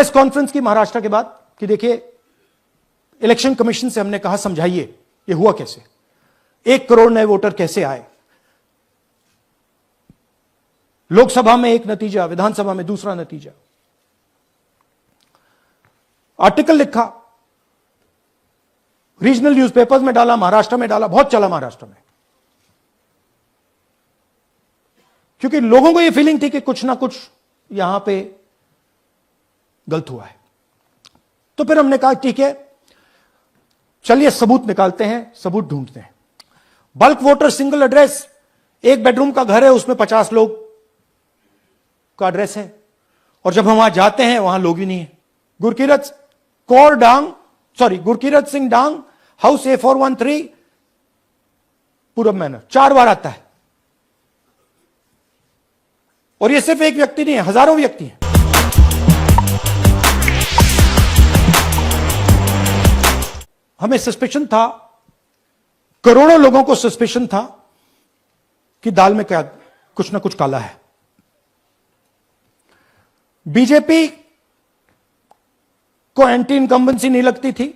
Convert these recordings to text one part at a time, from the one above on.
Press conference की महाराष्ट्र के बाद कि देखिए इलेक्शन कमीशन से हमने कहा समझाइए ये हुआ कैसे, 1 करोड़ नए वोटर कैसे आए, लोकसभा में एक नतीजा, विधानसभा में दूसरा नतीजा। आर्टिकल लिखा, रीजनल न्यूज़पेपर्स में डाला, महाराष्ट्र में डाला, बहुत चला महाराष्ट्र में, क्योंकि लोगों को यह फीलिंग थी कि कुछ ना कुछ यहां पे गलत हुआ है। तो फिर हमने कहा ठीक है, चलिए सबूत निकालते हैं, सबूत ढूंढते हैं। Bulk voter single address, 1 bedroom का घर है, उसमें 50 लोग का एड्रेस है, और जब हम वहां जाते हैं वहां लोग ही नहीं है। गुरकीरत सिंह डांग, हाउस A413, पूरब मैनर, 4 बार आता है। और ये सिर्फ एक व्यक्ति नहीं है, हजारों व्यक्ति हैं। हमें सस्पेशन था, करोड़ों लोगों को सस्पेशन था कि दाल में क्या कुछ ना कुछ काला है। बीजेपी को एंटी इनकम्बेंसी नहीं लगती थी।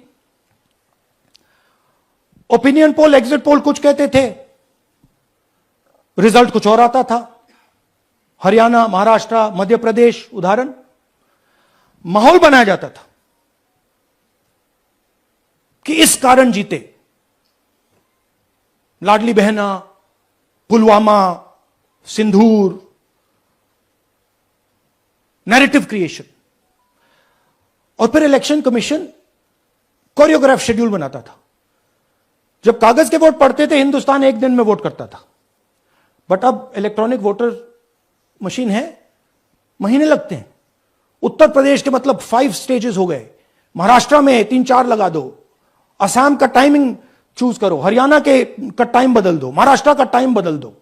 ओपिनियन पोल, एग्जिट पोल कुछ कहते थे, रिजल्ट कुछ और आता था। हरियाणा, महाराष्ट्र, मध्य प्रदेश उदाहरण, माहौल बनाया जाता था कि इस कारण जीते। लाडली बहना, पुलवामा, सिंदूर, नैरेटिव क्रिएशन। और फिर इलेक्शन कमीशन कोरियोग्राफ शेड्यूल बनाता था। जब कागज के वोट पड़ते थे, हिंदुस्तान एक दिन में वोट करता था, बट अब इलेक्ट्रॉनिक वोटर मशीन है, महीने लगते हैं। उत्तर प्रदेश के मतलब 5 स्टेजेस हो गए, महाराष्ट्र में 3-4 लगा दो, असम का टाइमिंग चूज करो, हरियाणा का टाइम बदल दो, महाराष्ट्र का टाइम बदल दो।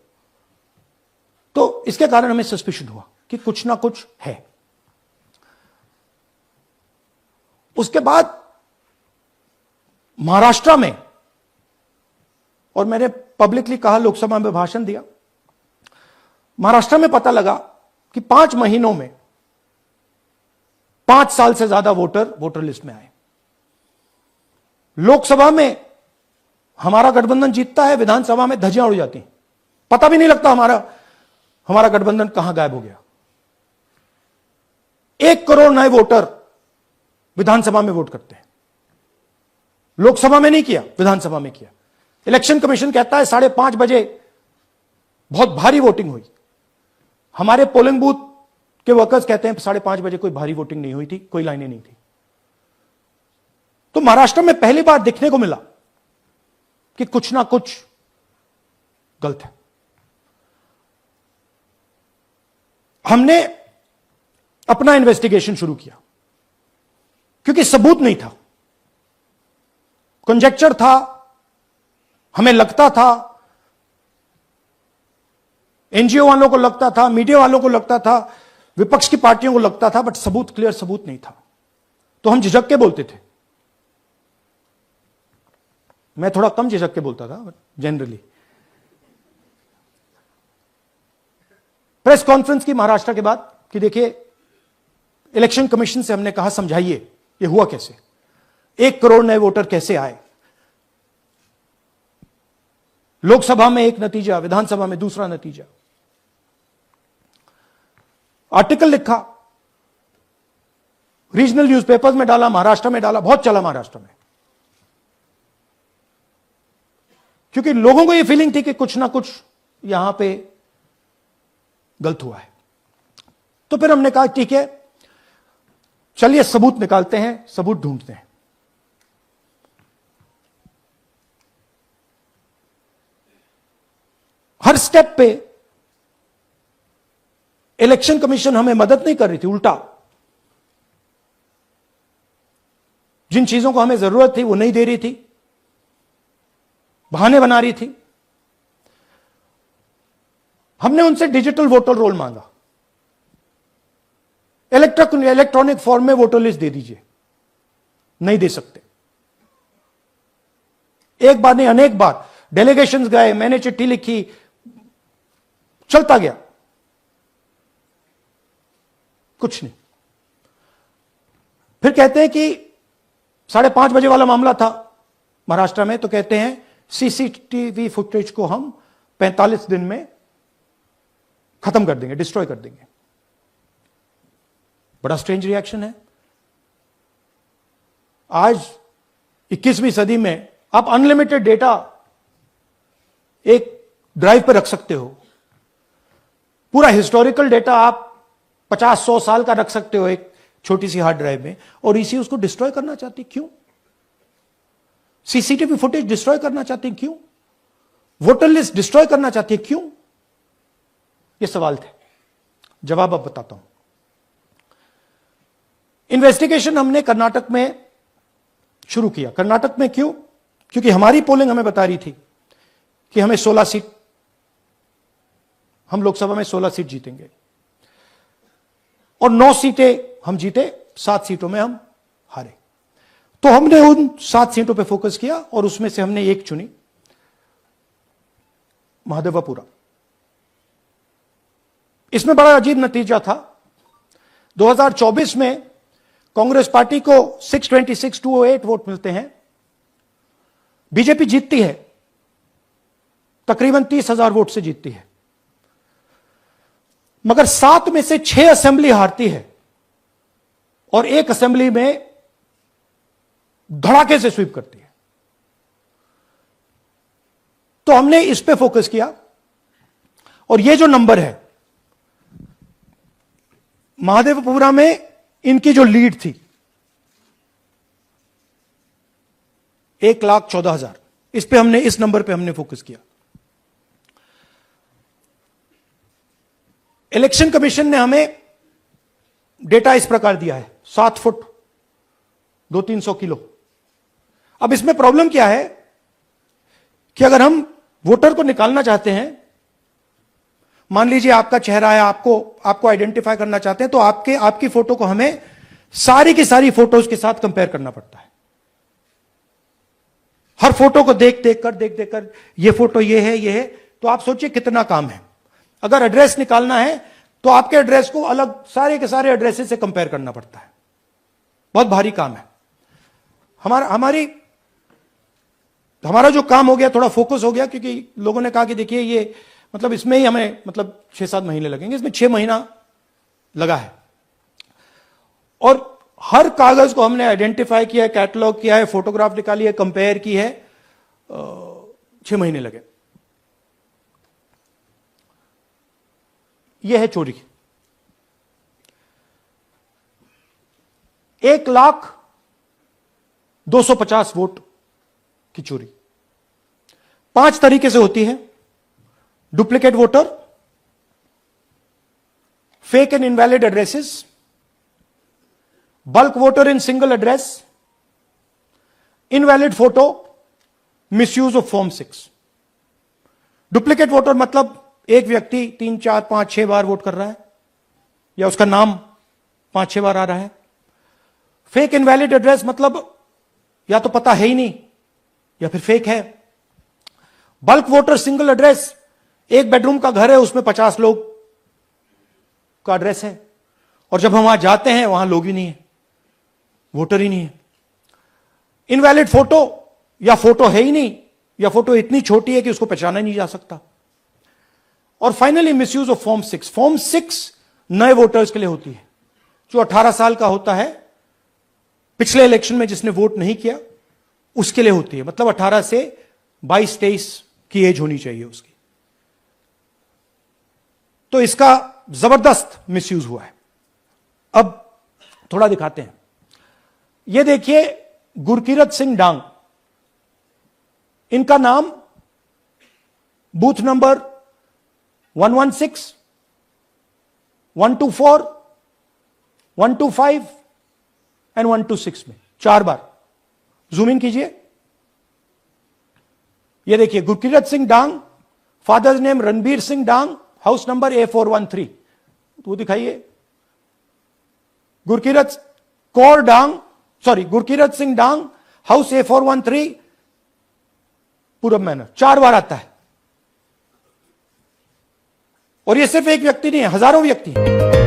तो इसके कारण हमें सस्पिशन हुआ कि कुछ ना कुछ है। उसके बाद महाराष्ट्र में, और मैंने पब्लिकली कहा, लोकसभा में भाषण दिया, महाराष्ट्र में पता लगा कि 5 महीनों में 5 साल से ज्यादा वोटर लिस्ट में आए। लोकसभा में हमारा गठबंधन जीतता है, विधानसभा में धज्जियां उड़ जाती हैं, पता भी नहीं लगता हमारा गठबंधन कहां गायब हो गया। 1 करोड़ नए वोटर विधानसभा में वोट करते हैं, लोकसभा में नहीं किया, विधानसभा में किया। इलेक्शन कमीशन कहता है 5:30 बजे बहुत भारी वोटिंग हुई। हमारे पोलिंग बूथ के वर्कर्स कहते हैं 5:30 बजे कोई भारी वोटिंग नहीं हुई थी, कोई लाइनें नहीं थी। तो महाराष्ट्र में पहली बार देखने को मिला कि कुछ ना कुछ गलत है। हमने अपना इन्वेस्टिगेशन शुरू किया, क्योंकि सबूत नहीं था, कंजेक्चर था, हमें लगता था, एनजीओ वालों को लगता था, मीडिया वालों को लगता था, विपक्ष की पार्टियों को लगता था, बट क्लियर सबूत नहीं था। तो हम झिझक के बोलते थे। मैं थोड़ा कम झिझक के बोलता था, बट जनरली। प्रेस कॉन्फ्रेंस की महाराष्ट्र के बाद कि देखिए इलेक्शन कमीशन से हमने कहा समझाइए ये हुआ कैसे, 1 करोड़ नए वोटर कैसे आए, लोकसभा में एक नतीजा, विधानसभा में दूसरा नतीजा। आर्टिकल लिखा, रीजनल न्यूज़पेपर्स में डाला, महाराष्ट्र में डाला, बहुत चला महाराष्ट्र में, क्योंकि लोगों को यह फीलिंग थी कि कुछ ना कुछ यहां पे गलत हुआ है। तो फिर हमने कहा ठीक है, चलिए सबूत निकालते हैं, सबूत ढूंढते हैं। हर स्टेप पे इलेक्शन कमीशन हमें मदद नहीं कर रही थी, उल्टा जिन चीजों को हमें जरूरत थी वो नहीं दे रही थी, बहाने बना रही थी। हमने उनसे डिजिटल वोटर रोल मांगा, इलेक्ट्रॉनिक फॉर्म में वोटर लिस्ट दे दीजिए, नहीं दे सकते। एक बार नहीं, अनेक बार डेलीगेशंस गए, मैंने चिट्ठी लिखी, चलता गया, कुछ नहीं। फिर कहते हैं कि 5:30 बजे वाला मामला था महाराष्ट्र में, तो कहते हैं सीसीटीवी फुटेज को हम 45 दिन में खत्म कर देंगे, डिस्ट्रॉय कर देंगे। बड़ा स्ट्रेंज रिएक्शन है। आज 21वीं सदी में आप अनलिमिटेड डेटा एक ड्राइव पर रख सकते हो। पूरा हिस्टोरिकल डेटा आप 50-100 साल का रख सकते हो एक छोटी सी हार्ड ड्राइव में, और इसी उसको डिस्ट्रॉय करना चाहती, क्यों? सीसीटीवी फुटेज डिस्ट्रॉय करना चाहती, क्यों? वोटर लिस्ट डिस्ट्रॉय करना चाहती है, क्यों? ये सवाल थे, जवाब अब बताता हूं। इन्वेस्टिगेशन हमने कर्नाटक में शुरू किया। कर्नाटक में क्यों? क्योंकि हमारी पोलिंग हमें बता रही थी कि हमें 16 सीट, हम लोकसभा में 16 सीट जीतेंगे, और 9 सीटें हम जीते, 7 सीटों में हम हारे। तो हमने उन 7 सीटों पे फोकस किया, और उसमें से हमने एक चुनी, महादेवपुरा। इसमें बड़ा अजीब नतीजा था। 2024 में कांग्रेस पार्टी को 626-208 वोट मिलते हैं, बीजेपी जीतती है, तकरीबन 30,000 वोट से जीतती है, मगर 7 में से 6 असेंबली हारती है, और 1 असेंबली में धड़ाके से स्वीप करती है। तो हमने इस पे फोकस किया, और ये जो नंबर है, महादेवपुरा में इनकी जो लीड थी 1,14,000, इस पे हमने, इस नंबर पे हमने फोकस किया। इलेक्शन कमीशन ने हमें डेटा इस प्रकार दिया है, 7 फुट 200-300 किलो। अब इसमें प्रॉब्लम क्या है कि अगर हम वोटर को निकालना चाहते हैं, मान लीजिए आपका चेहरा है, आपको आइडेंटिफाई करना चाहते हैं, तो आपकी फोटो को हमें सारी की सारी फोटोज के साथ कंपेयर करना पड़ता है। हर फोटो को देख कर ये फोटो ये है, तो आप सोचिए कितना काम है। अगर एड्रेस निकालना है तो आपके एड्रेस को अलग सारे के सारे एड्रेसेस से कंपेयर करना पड़ता है, बहुत भारी काम है। हमारा जो काम हो गया, थोड़ा फोकस हो गया, क्योंकि लोगों ने कहा कि देखिए ये मतलब इसमें ही हमें मतलब 6-7 महीने लगेंगे, इसमें 6 महीना लगा है, और हर कागज को हमने आइडेंटिफाई किया है, कैटलॉग किया है, फोटोग्राफ निकाली है, कंपेयर की है, 6 महीने लगे। यह है चोरी। 1,02,50 वोट की चोरी 5 तरीके से होती है। Duplicate voter, fake and invalid addresses, bulk voter in single address, invalid photo, misuse of form 6। Duplicate voter मतलब एक व्यक्ति 3, 4, 5, 6 बार वोट कर रहा है, या उसका नाम 5-6 बार आ रहा है। फेक इनवैलिड एड्रेस मतलब या तो पता है ही नहीं, या फिर फेक है। बल्क वोटर सिंगल एड्रेस, एक बेडरूम का घर है, उसमें 50 लोग का एड्रेस है, और जब हम वहां जाते हैं वहां लोग ही नहीं है, वोटर ही नहीं है। इनवैलिड फोटो, या फोटो है ही नहीं, या फोटो इतनी छोटी है कि उसको पहचाना नहीं जा सकता। और finally misuse of form 6। Form 6 नए वोटर्स के लिए होती है, जो 18 साल का होता है, पिछले इलेक्शन में जिसने वोट नहीं किया उसके लिए होती है। मतलब 18 से 22-23 की एज होनी चाहिए उसकी। तो इसका जबरदस्त मिसयूज हुआ है। अब थोड़ा दिखाते हैं। यह देखिए, गुरकीरत सिंह डांग, इनका नाम बूथ नंबर 116, 124, 125 एंड 126 में 4 बार। जूम इन कीजिए। यह देखिए, गुरकीरत सिंह डांग, फादर्स नेम रणबीर सिंह डांग, हाउस नंबर A413। तो दिखाइए, गुरकीरत सिंह डांग, हाउस A413, पूरब मैनर। 4 बार आता है। और यह सिर्फ एक व्यक्ति नहीं है, हजारों व्यक्ति हैं।